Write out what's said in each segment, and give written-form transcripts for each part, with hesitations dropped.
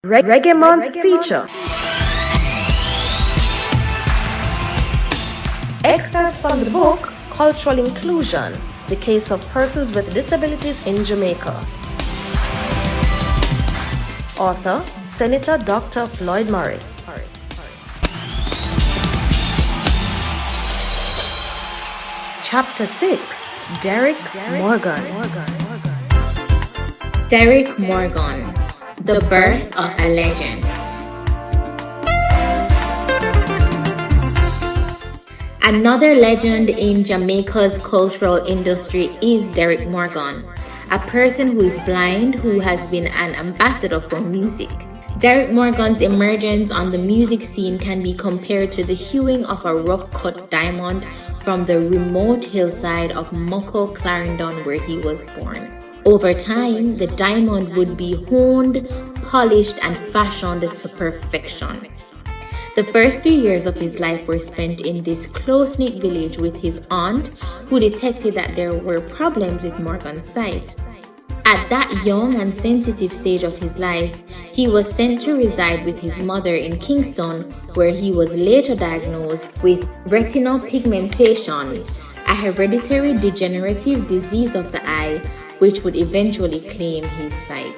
Reggae Month feature. Excerpts from the book Cultural Inclusion, the Case of Persons with Disabilities in Jamaica. Author, Senator Dr. Floyd Morris. Chapter 6, Derrick Morgan. Derrick Morgan, the birth of a legend. Another legend in Jamaica's cultural industry is Derrick Morgan, a person who is blind who has been an ambassador for music. Derrick Morgan's emergence on the music scene can be compared to the hewing of a rough-cut diamond from the remote hillside of Mucko, Clarendon, where he was born. Over time, the diamond would be honed, polished, and fashioned to perfection. The first 3 years of his life were spent in this close-knit village with his aunt, who detected that there were problems with Morgan's sight. At that young and sensitive stage of his life, he was sent to reside with his mother in Kingston, where he was later diagnosed with retinal pigmentation, a hereditary degenerative disease of the eye, which would eventually claim his sight.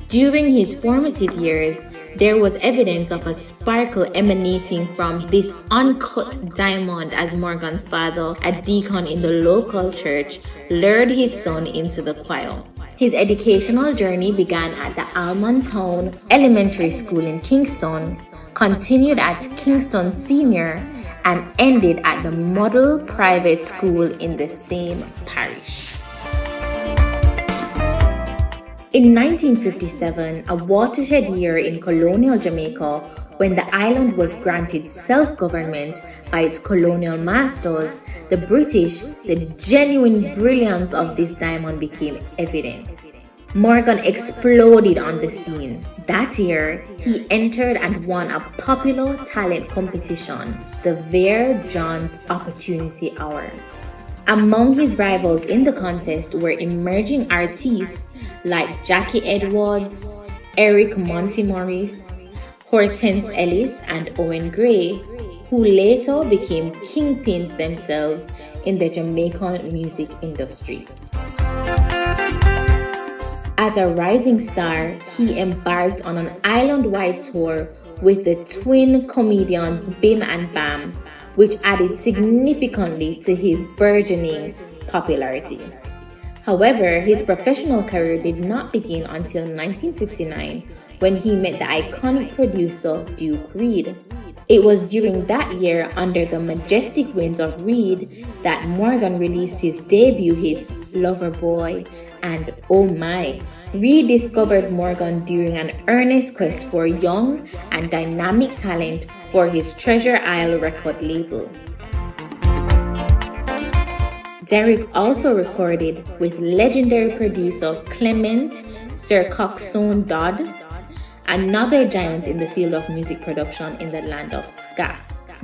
During his formative years, there was evidence of a sparkle emanating from this uncut diamond as Morgan's father, a deacon in the local church, lured his son into the choir. His educational journey began at the Almond Town Elementary School in Kingston, continued at Kingston Senior, and ended at the Model Private School in the same parish. In 1957, a watershed year in colonial Jamaica, when the island was granted self-government by its colonial masters, the British, the genuine brilliance of this diamond became evident. Morgan exploded on the scene. That year, he entered and won a popular talent competition, the Vere Johns Opportunity Hour. Among his rivals in the contest were emerging artists like Jackie Edwards, Eric Morris, Hortense Ellis, and Owen Gray, who later became kingpins themselves in the Jamaican music industry. As a rising star, he embarked on an island-wide tour with the twin comedians Bim and Bam, which added significantly to his burgeoning popularity. However, his professional career did not begin until 1959, when he met the iconic producer Duke Reid. It was during that year, under the majestic winds of Reid, that Morgan released his debut hits Loverboy and Oh My. Reid discovered Morgan during an earnest quest for young and dynamic talent for his Treasure Isle record label. Derrick also recorded with legendary producer Clement Sir Coxsone Dodd, another giant in the field of music production in the land of ska.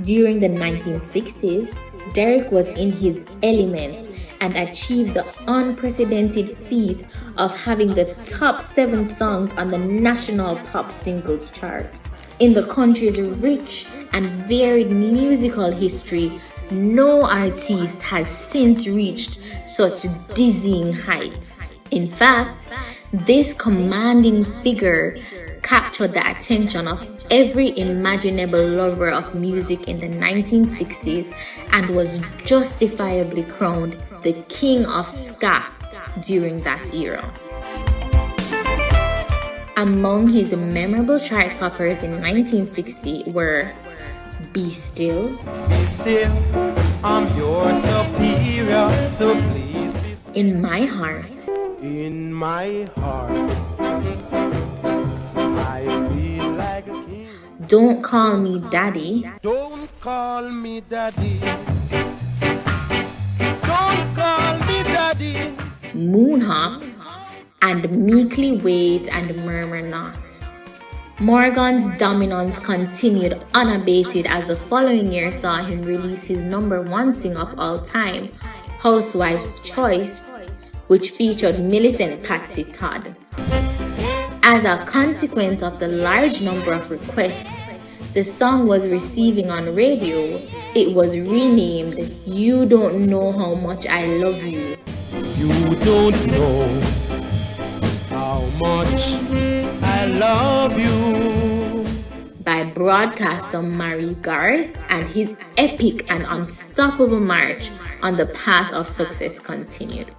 During the 1960s, Derrick was in his element and achieved the unprecedented feat of having the top 7 songs on the National Pop Singles Chart. In the country's rich and varied musical history, no artist has since reached such dizzying heights. In fact, this commanding figure captured the attention of every imaginable lover of music in the 1960s and was justifiably crowned the king of ska during that era. Among his memorable chart toppers in 1960 were Be Still, Be still, I'm your superior, so please be still. In My Heart, In my heart, I feel like a king. Don't Call Me Daddy, Don't call me daddy. Don't call me daddy. Moon Hop, and Meekly Wait and Murmur Not. Morgan's dominance continued unabated as the following year saw him release his #1 single of all time, Housewife's Choice, which featured Millicent Patsy Todd. As a consequence of the large number of requests the song was receiving on radio, it was renamed You Don't Know How Much I Love You. You don't know how much I love you. By broadcaster Mary Garth, and his epic and unstoppable march on the path of success continued.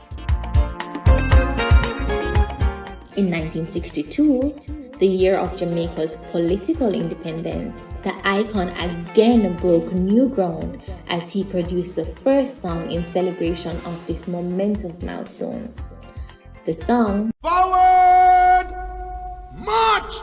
In 1962, the year of Jamaica's political independence, the icon again broke new ground as he produced the first song in celebration of this momentous milestone. The song, Forward march,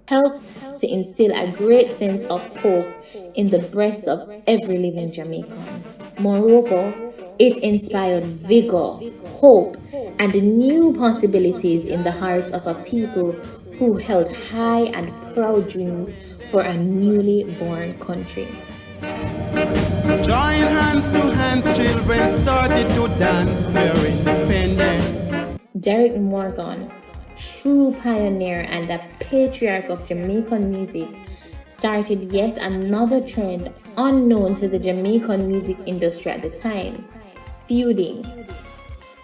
helped to instill a great sense of hope in the breasts of every living Jamaican. Moreover, it inspired vigor, hope, and new possibilities in the hearts of a people who held high and proud dreams for a newly born country. join hands to hands, children started to dance, we're independent. Derrick Morgan, true pioneer and the patriarch of Jamaican music, started yet another trend unknown to the Jamaican music industry at the time, feuding,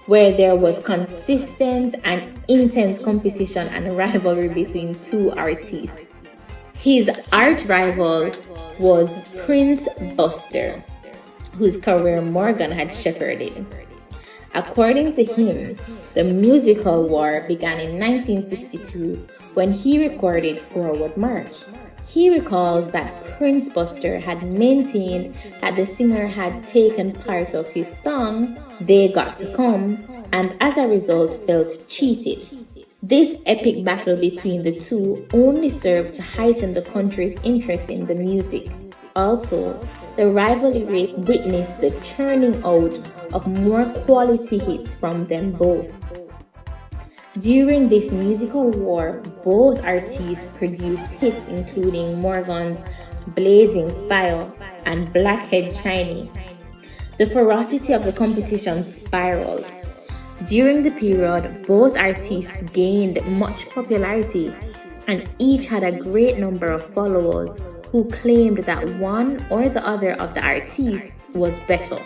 where there was consistent and intense competition and rivalry between two artists. His arch rival was Prince Buster, whose career Morgan had shepherded. According to him, the musical war began in 1962 when he recorded Forward March. He recalls that Prince Buster had maintained that the singer had taken part of his song, They Got to Come, and as a result felt cheated. This epic battle between the two only served to heighten the country's interest in the music. Also, the rivalry witnessed the churning out of more quality hits from them both. During this musical war, both artists produced hits including Morgan's Blazing Fire and Blackhead Chiney. The ferocity of the competition spiraled. During the period, both artists gained much popularity and each had a great number of followers who claimed that one or the other of the artists was better.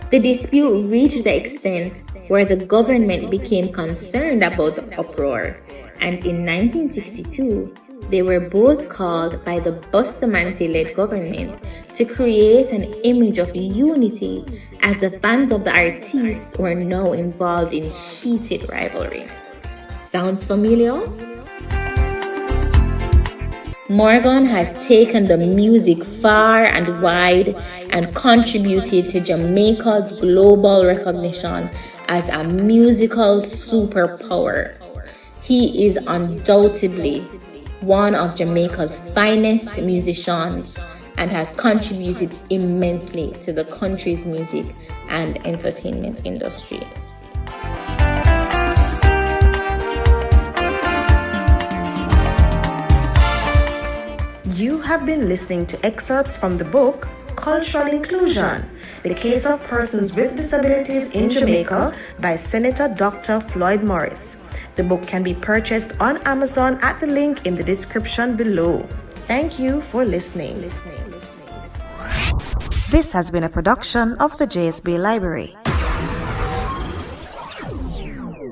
The dispute reached the extent where the government became concerned about the uproar, and in 1962, they were both called by the Bustamante-led government to create an image of unity as the fans of the artists were now involved in heated rivalry. Sounds familiar? Morgan has taken the music far and wide and contributed to Jamaica's global recognition as a musical superpower. He is undoubtedly one of Jamaica's finest musicians and has contributed immensely to the country's music and entertainment industry. You have been listening to excerpts from the book Cultural Inclusion, The Case of Persons with Disabilities in Jamaica by Senator Dr. Floyd Morris. The book can be purchased on Amazon at the link in the description below. Thank you for listening. This has been a production of the JSB Library.